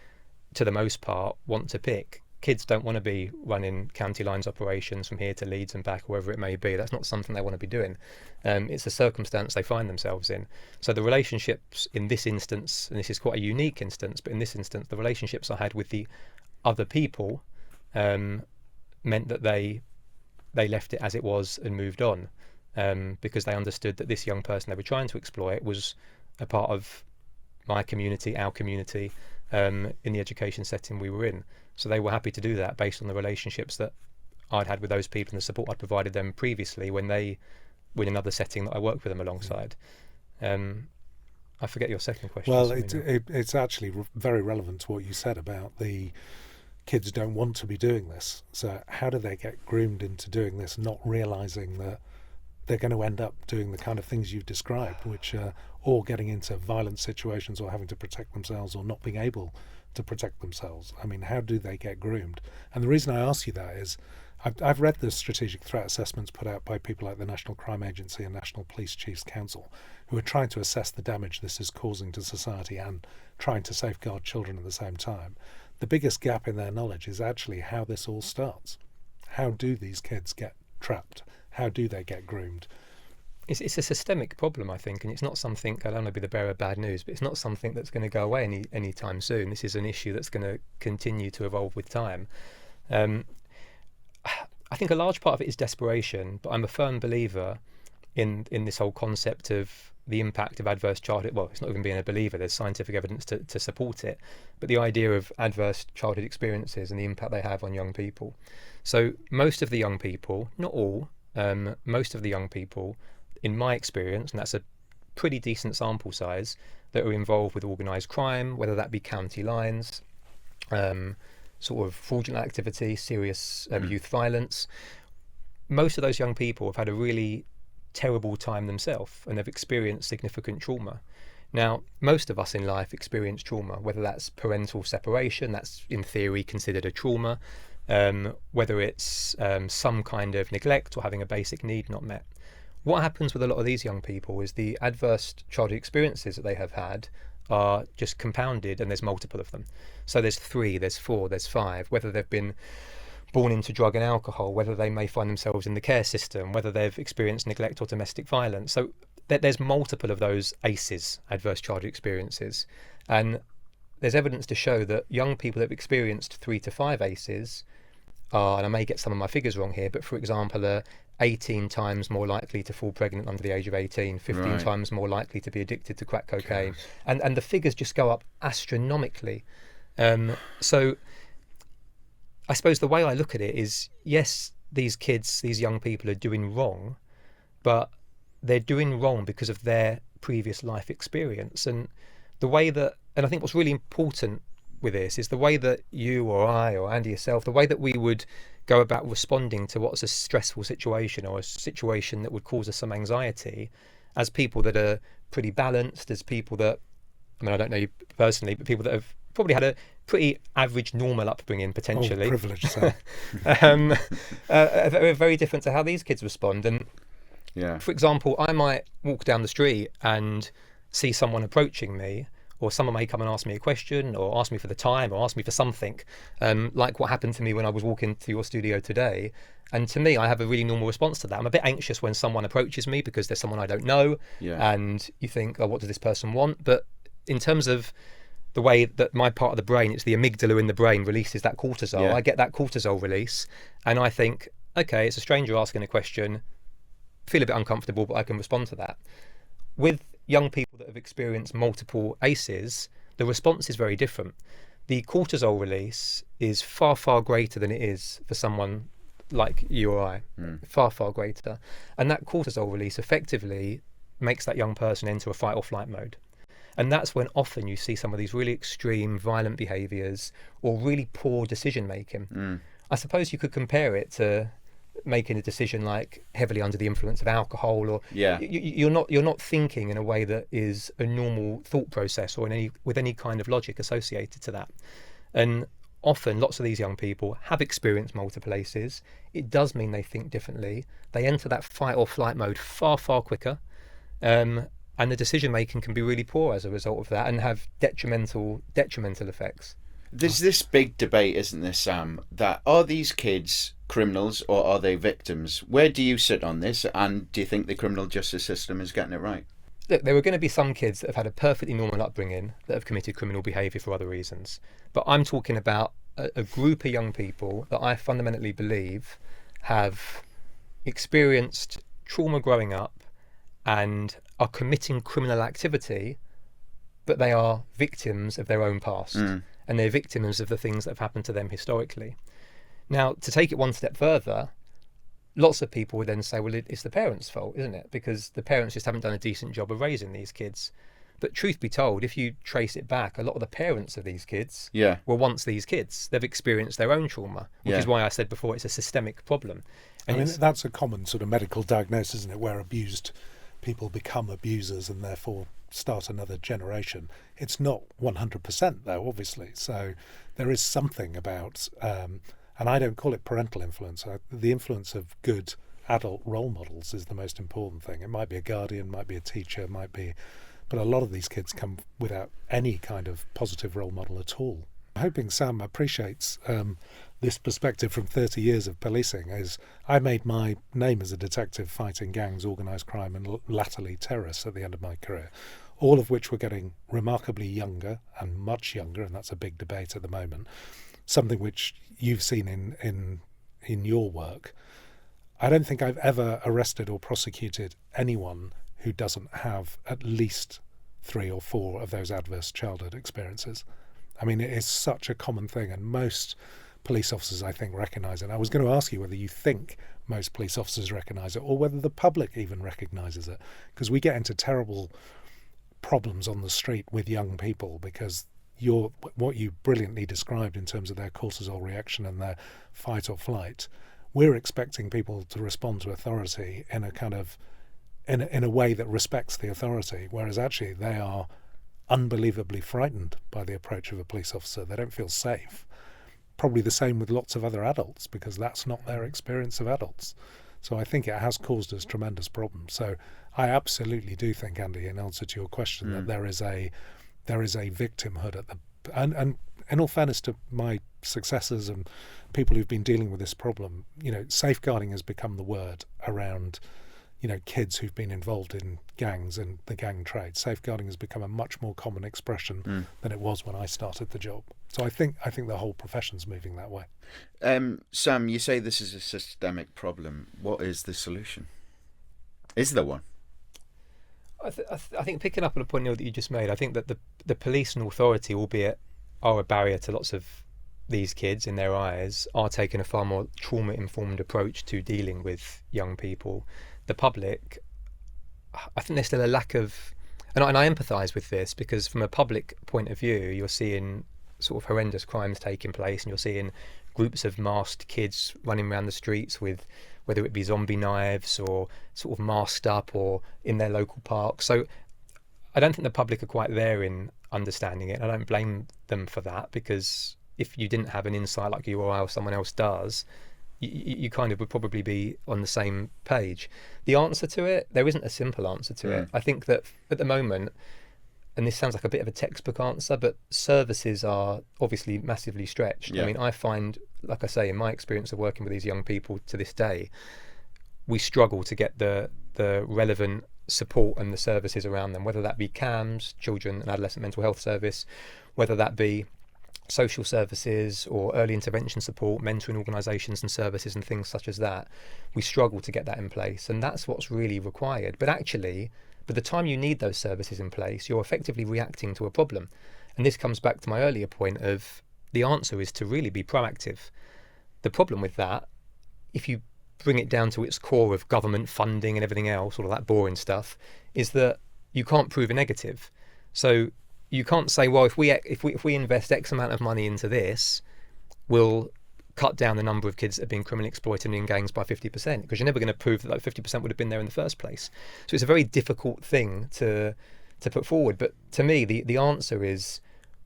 to the most part, want to pick. Kids don't want to be running county lines operations from here to Leeds and back, wherever it may be. That's not something they want to be doing. It's the circumstance they find themselves in. So the relationships in this instance, and this is quite a unique instance, but in this instance, the relationships I had with the other people meant that they left it as it was and moved on, because they understood that this young person they were trying to exploit was a part of my community, our community, in the education setting we were in. So they were happy to do that based on the relationships that I'd had with those people and the support I'd provided them previously when they were in another setting that I worked with them alongside. I forget your second question. Well, it's actually very relevant to what you said about the kids don't want to be doing this. So how do they get groomed into doing this, not realising that they're going to end up doing the kind of things you've described, which are or getting into violent situations or having to protect themselves or not being able to protect themselves? I mean, how do they get groomed? And the reason I ask you that is I've read the strategic threat assessments put out by people like the National Crime Agency and National Police Chiefs Council, who are trying to assess the damage this is causing to society and trying to safeguard children at the same time. The biggest gap in their knowledge is actually how this all starts. How do these kids get trapped? How do they get groomed? It's a systemic problem, I think, and it's not something, I don't want to be the bearer of bad news, but it's not something that's going to go away any time soon. This is an issue that's going to continue to evolve with time. I think a large part of it is desperation, but I'm a firm believer in this whole concept of the impact of adverse childhood. Well, it's not even being a believer, there's scientific evidence to support it, but the idea of adverse childhood experiences and the impact they have on young people. So most of the young people, not all, most of the young people, in my experience, and that's a pretty decent sample size, that are involved with organised crime, whether that be county lines, sort of fraudulent activity, serious youth violence. Most of those young people have had a really terrible time themselves and they've experienced significant trauma. Now, most of us in life experience trauma, whether that's parental separation, that's in theory considered a trauma, whether it's some kind of neglect or having a basic need not met. What happens with a lot of these young people is the adverse childhood experiences that they have had are just compounded, and there's multiple of them. So there's 3, there's 4, there's 5, whether they've been born into drug and alcohol, whether they may find themselves in the care system, whether they've experienced neglect or domestic violence. So there's multiple of those ACEs, adverse childhood experiences. And there's evidence to show that young people that have experienced 3 to 5 ACEs are, and I may get some of my figures wrong here, but for example, are 18 times more likely to fall pregnant under the age of 18, 15 times more likely to be addicted to crack cocaine. And the figures just go up astronomically. So I suppose the way I look at it is, yes, these kids, these young people are doing wrong, but they're doing wrong because of their previous life experience. And the way that, and I think what's really important with this is the way that you or I or Andy yourself, the way that we would go about responding to what's a stressful situation or a situation that would cause us some anxiety, as people that are pretty balanced, as people that, I mean, I don't know you personally, but people that have probably had a pretty average, normal upbringing potentially. Oh, privileged, sir. Very, very different to how these kids respond. And for example, I might walk down the street and see someone approaching me, or someone may come and ask me a question or ask me for the time or ask me for something, like what happened to me when I was walking to your studio today. And to me, I have a really normal response to that. I'm a bit anxious when someone approaches me because there's someone I don't know, and you think, oh, what does this person want? But in terms of the way that my part of the brain, it's the amygdala in the brain, releases that cortisol, I get that cortisol release, and I think, okay, it's a stranger asking a question, feel a bit uncomfortable, but I can respond to that. With young people that have experienced multiple ACEs, the response is very different. The cortisol release is far, far greater than it is for someone like you or I, far, far greater. And that cortisol release effectively makes that young person enter a fight or flight mode. And that's when often you see some of these really extreme violent behaviours or really poor decision making. I suppose you could compare it to making a decision like heavily under the influence of alcohol, or you're not thinking in a way that is a normal thought process or with any kind of logic associated to that. And often lots of these young people have experienced multiple ACEs. It does mean they think differently. They enter that fight or flight mode far, far quicker. and the decision making can be really poor as a result of that and have detrimental effects. There's this big debate, isn't there, Sam, that are these kids criminals or are they victims? Where do you sit on this, and do you think the criminal justice system is getting it right? Look, there are going to be some kids that have had a perfectly normal upbringing that have committed criminal behaviour for other reasons. But I'm talking about a group of young people that I fundamentally believe have experienced trauma growing up and are committing criminal activity, but they are victims of their own past. And they're victims of the things that have happened to them historically. Now, to take it one step further, lots of people would then say, well, it's the parents' fault, isn't it? Because the parents just haven't done a decent job of raising these kids. But truth be told, if you trace it back, a lot of the parents of these kids were once these kids. They've experienced their own trauma, which is why I said before it's a systemic problem. And I mean, that's a common sort of medical diagnosis, isn't it, where abused people become abusers and therefore start another generation. It's not 100% though, obviously. So there is something about, and I don't call it parental influence. The influence of good adult role models is the most important thing. It might be a guardian, might be a teacher, but a lot of these kids come without any kind of positive role model at all. I'm hoping Sam appreciates this perspective from 30 years of policing. Is I made my name as a detective fighting gangs, organised crime and latterly terrorists at the end of my career, all of which were getting remarkably younger and much younger, and that's a big debate at the moment, something which you've seen in your work. I don't think I've ever arrested or prosecuted anyone who doesn't have at least 3 or 4 of those adverse childhood experiences. I mean, it is such a common thing, and most police officers, I think, recognise it. And I was going to ask you whether you think most police officers recognise it, or whether the public even recognises it, because we get into terrible problems on the street with young people because what you brilliantly described in terms of their cortisol reaction and their fight or flight. We're expecting people to respond to authority in a kind of in a way that respects the authority, whereas actually they are unbelievably frightened by the approach of a police officer. They don't feel safe. Probably the same with lots of other adults, because that's not their experience of adults. So I think it has caused us tremendous problems. So I absolutely do think, Andy, in answer to your question, that there is a victimhood at the and in all fairness to my successors and people who've been dealing with this problem, safeguarding has become the word around kids who've been involved in gangs and the gang trade. Safeguarding has become a much more common expression than it was when I started the job. So I think the whole profession's moving that way. Sam, you say this is a systemic problem. What is the solution? Is there one? I think picking up on a point, Neil, that you just made, I think that the police and authority, albeit are a barrier to lots of these kids in their eyes, are taking a far more trauma-informed approach to dealing with young people. The public, I think there's still a lack of, and I empathise with this, because from a public point of view, you're seeing sort of horrendous crimes taking place, and you're seeing groups of masked kids running around the streets with, whether it be zombie knives or sort of masked up or in their local parks. So I don't think the public are quite there in understanding it. I don't blame them for that, because if you didn't have an insight like you or someone else does, you kind of would probably be on the same page. The answer to it, there isn't a simple answer to it. I think that at the moment, and this sounds like a bit of a textbook answer, but services are obviously massively stretched. I mean, I find, like I say, in my experience of working with these young people to this day, we struggle to get the relevant support and the services around them, whether that be CAMS, Children and Adolescent Mental Health Service, whether that be social services or early intervention support, mentoring organisations and services and things such as that. We struggle to get that in place, and that's what's really required. But actually, by the time you need those services in place, you're effectively reacting to a problem. And this comes back to my earlier point of the answer is to really be proactive. The problem with that, if you bring it down to its core of government funding and everything else, all of that boring stuff, is that you can't prove a negative. So you can't say, well, if we invest X amount of money into this, we'll cut down the number of kids that have been criminally exploited in gangs by 50%, because you're never going to prove that 50% would have been there in the first place. So it's a very difficult thing to put forward. But to me, the answer is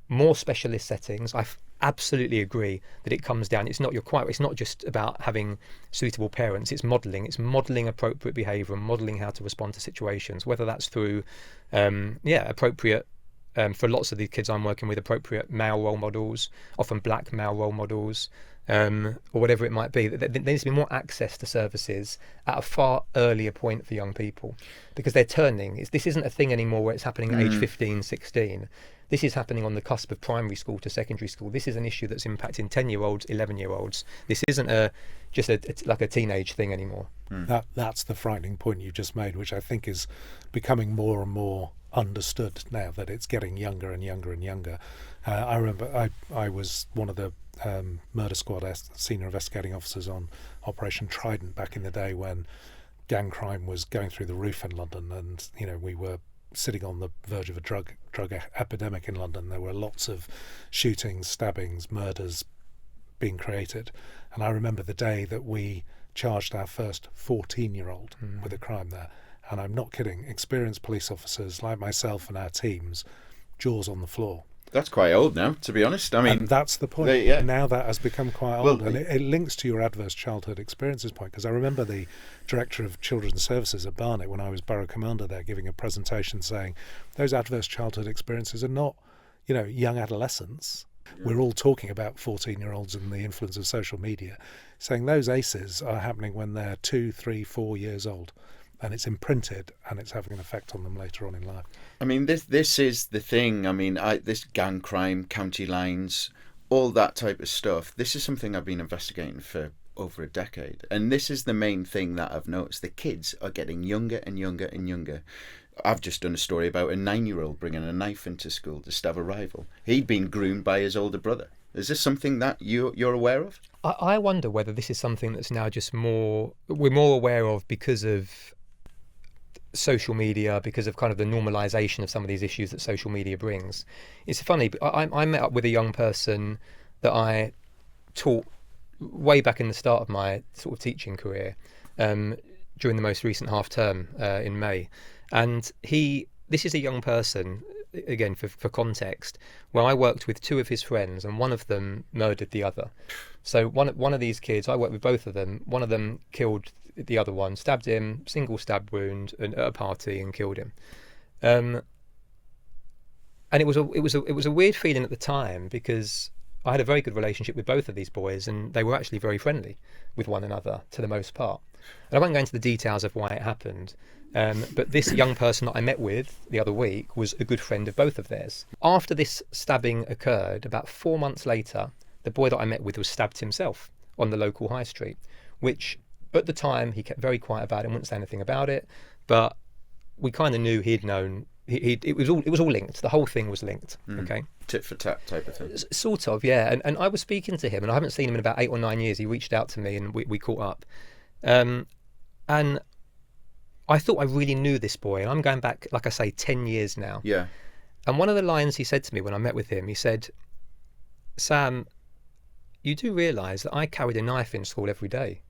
more specialist settings. absolutely agree that it comes down. It's not just about having suitable parents. It's modelling appropriate behaviour and modelling how to respond to situations. Whether that's through, appropriate. For lots of the kids I'm working with, appropriate male role models, often black male role models, or whatever it might be. There needs to be more access to services at a far earlier point for young people, because they're turning. This isn't a thing anymore where it's happening at age 15, 16. This is happening on the cusp of primary school to secondary school. This is an issue that's impacting 10-year-olds, 11-year-olds. This isn't just like a teenage thing anymore. That's the frightening point you just made, which I think is becoming more and more understood now, that it's getting younger and younger and younger. I remember I was one of the murder squad senior investigating officers on Operation Trident back in the day when gang crime was going through the roof in London, and we were sitting on the verge of a drug epidemic in London. There were lots of shootings, stabbings, murders being created, and I remember the day that we charged our first 14-year-old with a crime there. And I'm not kidding, experienced police officers like myself and our teams, jaws on the floor. That's quite old now, to be honest. I mean, and that's the point. Now that has become quite old, and it links to your adverse childhood experiences point, because I remember the director of children's services at Barnet, when I was borough commander there, giving a presentation saying those adverse childhood experiences are not, young adolescents. We're all talking about 14-year-olds and the influence of social media, saying those ACEs are happening when they're 2, 3, 4 years old. And it's imprinted, and it's having an effect on them later on in life. I mean, this is the thing. I mean, this gang crime, county lines, all that type of stuff. This is something I've been investigating for over a decade, and this is the main thing that I've noticed. The kids are getting younger and younger and younger. I've just done a story about a 9-year-old bringing a knife into school to stab a rival. He'd been groomed by his older brother. Is this something that you're aware of? I wonder whether this is something that's now we're more aware of because of social media, because of kind of the normalization of some of these issues that social media brings. It's funny, I met up with a young person that I taught way back in the start of my sort of teaching career, during the most recent half term in May, and this is a young person, again for context, where I worked with two of his friends, and one of them murdered the other. So one of these kids, I worked with both of them. One of them killed the other one, stabbed him, single stab wound at a party, and killed him. And it was a weird feeling at the time, because I had a very good relationship with both of these boys, and they were actually very friendly with one another for the most part. And I won't go into the details of why it happened, but this young person that I met with the other week was a good friend of both of theirs. After this stabbing occurred, about 4 months later, the boy that I met with was stabbed himself on the local high street, which at the time he kept very quiet about it and wouldn't say anything about it, but we kind of knew he'd known. It was all linked. The whole thing was linked. Okay, tit for tat type of thing. Sort of, yeah. And I was speaking to him, and I haven't seen him in about 8 or 9 years. He reached out to me, and we caught up. And I thought I really knew this boy, and I'm going back, like I say, 10 years now. Yeah. And one of the lines he said to me when I met with him, he said, "Sam, you do realise that I carried a knife in school every day."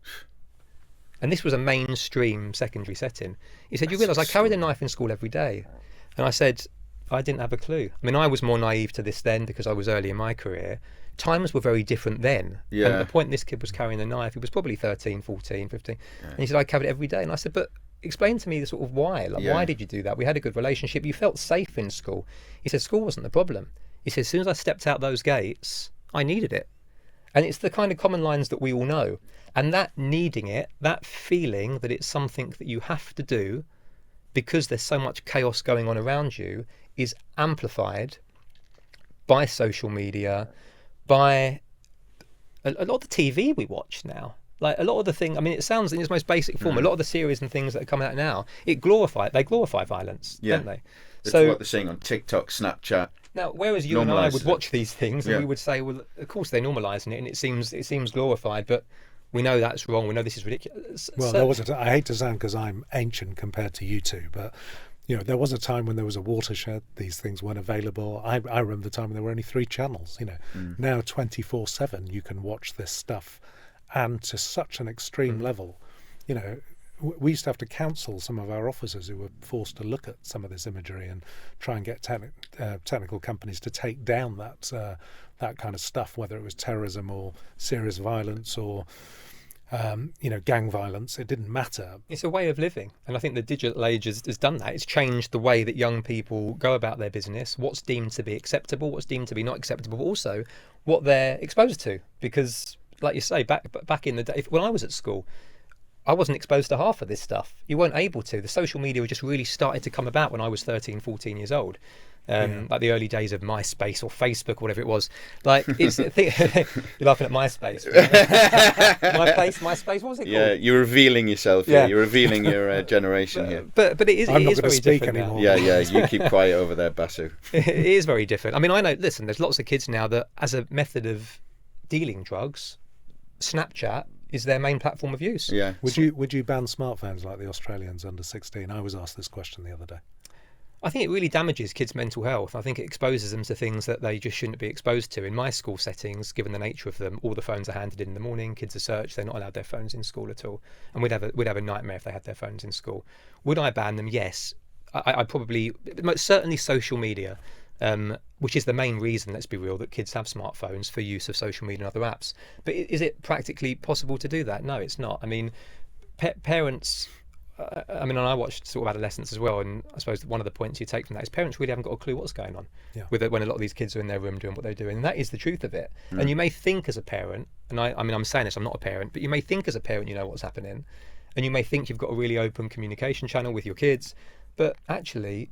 And this was a mainstream secondary setting. He said, "You realise I carried a knife in school every day?" And I said, "I didn't have a clue." I mean, I was more naive to this then because I was early in my career. Times were very different then. Yeah. And at the point this kid was carrying a knife, he was probably 13, 14, 15. Yeah. And he said, "I carried it every day." And I said, "But explain to me the sort of why. Like, why did you do that? We had a good relationship. You felt safe in school." He said, "School wasn't the problem." He said, "As soon as I stepped out those gates, I needed it." And it's the kind of common lines that we all know. And that needing it, that feeling that it's something that you have to do because there's so much chaos going on around you, is amplified by social media, by a lot of the TV we watch now. Like a lot of the thing, I mean, it sounds in its most basic form, a lot of the series and things that are coming out now, they glorify violence, don't they? That's what they're saying on TikTok, Snapchat. Now, whereas you and I would watch these things and we would say, well, of course they're normalising it and it seems glorified, but we know that's wrong. We know this is ridiculous. Well, there was I hate to sound because I'm ancient compared to you two, but there was a time when there was a watershed. These things weren't available. I remember the time when there were only 3 channels. Now 24/7 you can watch this stuff, and to such an extreme level. we used to have to counsel some of our officers who were forced to look at some of this imagery and try and get technical companies to take down that kind of stuff, whether it was terrorism or serious violence or gang violence. It didn't matter. It's a way of living, and I think the digital age has done that. It's changed the way that young people go about their business, what's deemed to be acceptable, what's deemed to be not acceptable, but also what they're exposed to. Because, like you say, back in the day, when I was at school, I wasn't exposed to half of this stuff. You weren't able to. The social media just really started to come about when I was 13, 14 years old. Like the early days of MySpace or Facebook or whatever it was. Like, it's you're laughing at MySpace. MySpace, what was it called? Yeah, you're revealing yourself. Yeah, you're revealing your generation here. But it is, I'm not it is going to very speak different anymore. now. Yeah, you keep quiet over there, Basu. It is very different. I mean, I know, listen, there's lots of kids now that, as a method of dealing drugs, Snapchat is their main platform of use. Yeah. Would you ban smartphones like the Australians under 16? I was asked this question the other day. I think it really damages kids' mental health. I think it exposes them to things that they just shouldn't be exposed to. In my school settings, given the nature of them, all the phones are handed in the morning, kids are searched, they're not allowed their phones in school at all. And we'd have a nightmare if they had their phones in school. Would I ban them? Yes. I probably, most certainly social media, which is the main reason, let's be real, that kids have smartphones for use of social media and other apps. But is it practically possible to do that? No, it's not. I mean, parents... and I watched sort of adolescence as well, and I suppose one of the points you take from that is parents really haven't got a clue what's going on with it when a lot of these kids are in their room doing what they're doing, and that is the truth of it. And you may think as a parent, and I'm saying this, I'm not a parent, but you may think as a parent you know what's happening, and you may think you've got a really open communication channel with your kids, but actually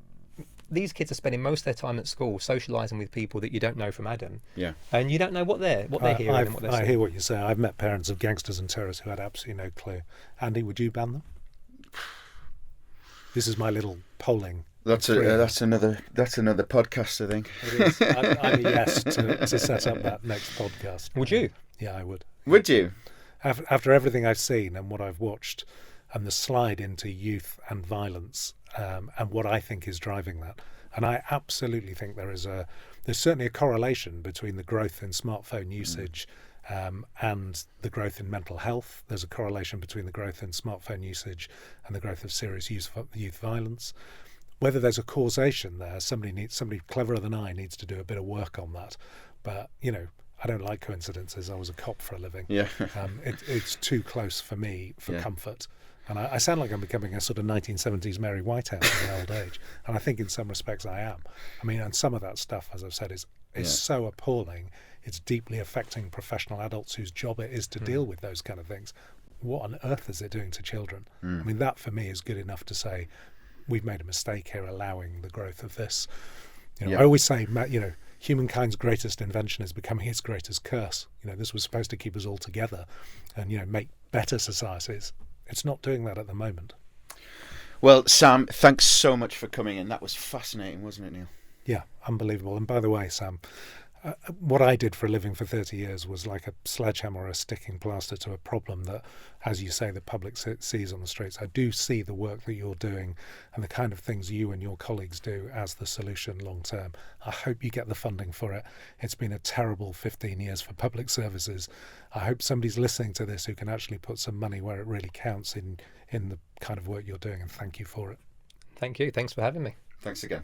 these kids are spending most of their time at school socialising with people that you don't know from Adam. Yeah. And you don't know what they're hearing and what they're seeing. I hear what you're saying. I've met parents of gangsters and terrorists who had absolutely no clue. Andy, would you ban them? This is my little polling. That's another podcast, I think. It is. I'm a yes to set up that next podcast. Would you? Yeah, I would. Would you? After everything I've seen and what I've watched, and the slide into youth and violence, and what I think is driving that, and I absolutely think there's certainly a correlation between the growth in smartphone usage. And the growth in mental health. There's a correlation between the growth in smartphone usage and the growth of serious youth violence. Whether there's a causation there, somebody cleverer than I needs to do a bit of work on that. But I don't like coincidences. I was a cop for a living. Yeah, it's too close for me for comfort. And I sound like I'm becoming a sort of 1970s Mary Whitehouse in my old age. And I think in some respects I am. I mean, and some of that stuff, as I've said, is so appalling. It's deeply affecting professional adults whose job it is to deal with those kind of things. What on earth is it doing to children? I mean, that for me is good enough to say we've made a mistake here allowing the growth of this. I always say, humankind's greatest invention is becoming its greatest curse. This was supposed to keep us all together and, make better societies. It's not doing that at the moment. Well, Sam, thanks so much for coming in. That was fascinating, wasn't it, Neil? Yeah, unbelievable. And by the way, Sam, what I did for a living for 30 years was like a sledgehammer or a sticking plaster to a problem that, as you say, the public sees on the streets. I do see the work that you're doing and the kind of things you and your colleagues do as the solution long term. I hope you get the funding for it. It's been a terrible 15 years for public services. I hope somebody's listening to this who can actually put some money where it really counts in the kind of work you're doing, and thank you for it. Thank you. Thanks for having me. Thanks again.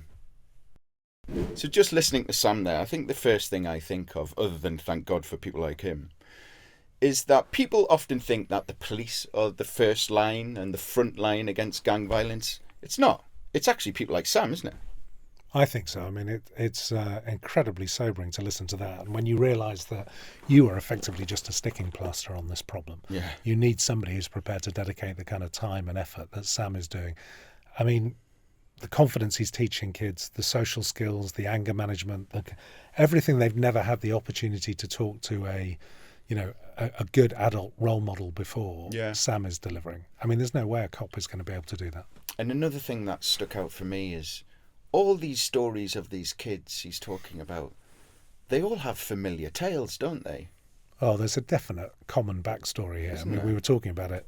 So just listening to Sam there, I think the first thing I think of, other than thank God for people like him, is that people often think that the police are the first line and the front line against gang violence. It's not. It's actually people like Sam, isn't it? I think so. I mean, it's incredibly sobering to listen to that. And when you realise that you are effectively just a sticking plaster on this problem, you need somebody who's prepared to dedicate the kind of time and effort that Sam is doing. I mean, the confidence he's teaching kids, the social skills, the anger management, everything they've never had the opportunity to talk to a good adult role model before, Sam is delivering. I mean, there's no way a cop is going to be able to do that. And another thing that stuck out for me is all these stories of these kids he's talking about, they all have familiar tales, don't they? Oh, there's a definite common backstory here. Isn't there? We were talking about it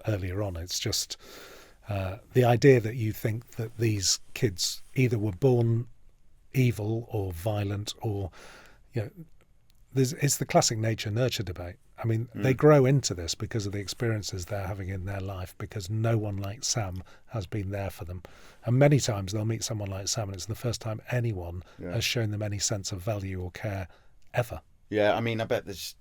earlier on. It's just... the idea that you think that these kids either were born evil or violent or, it's the classic nature-nurture debate. I mean, they grow into this because of the experiences they're having in their life, because no one like Sam has been there for them. And many times they'll meet someone like Sam and it's the first time anyone has shown them any sense of value or care ever. Yeah, I mean, I bet there's,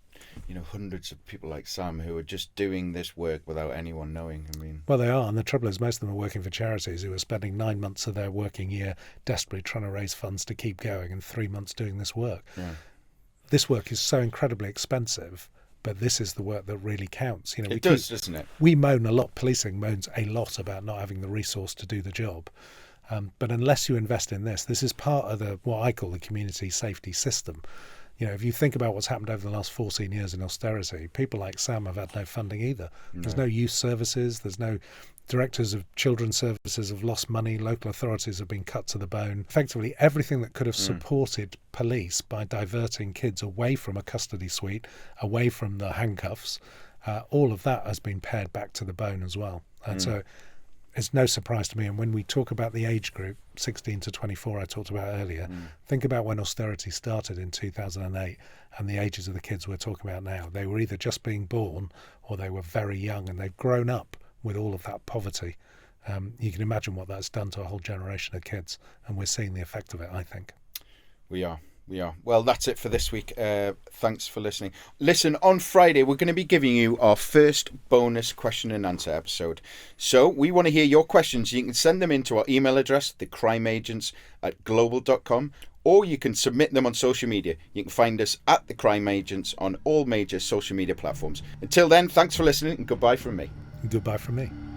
hundreds of people like Sam who are just doing this work without anyone knowing. I mean, well, they are, and the trouble is most of them are working for charities who are spending 9 months of their working year desperately trying to raise funds to keep going and 3 months doing this work. Yeah. This work is so incredibly expensive, but this is the work that really counts. It does, doesn't it? We moan a lot, policing moans a lot about not having the resource to do the job. But unless you invest in this is part of what I call the community safety system. If you think about what's happened over the last 14 years in austerity, people like Sam have had no funding either. No. There's no youth services, there's no directors of children's services have lost money, local authorities have been cut to the bone. Effectively, everything that could have supported police by diverting kids away from a custody suite, away from the handcuffs, all of that has been pared back to the bone as well. And so it's no surprise to me. And when we talk about the age group, 16 to 24 I talked about earlier, think about when austerity started in 2008 and the ages of the kids we're talking about now. They were either just being born or they were very young, and they've grown up with all of that poverty. You can imagine what that's done to a whole generation of kids, and we're seeing the effect of it, I think. We are. Well, that's it for this week. Thanks for listening. Listen, on Friday, we're going to be giving you our first bonus question and answer episode. So we want to hear your questions. You can send them into our email address, thecrimeagents@global.com, or you can submit them on social media. You can find us at The Crime Agents on all major social media platforms. Until then, thanks for listening and goodbye from me. Goodbye from me.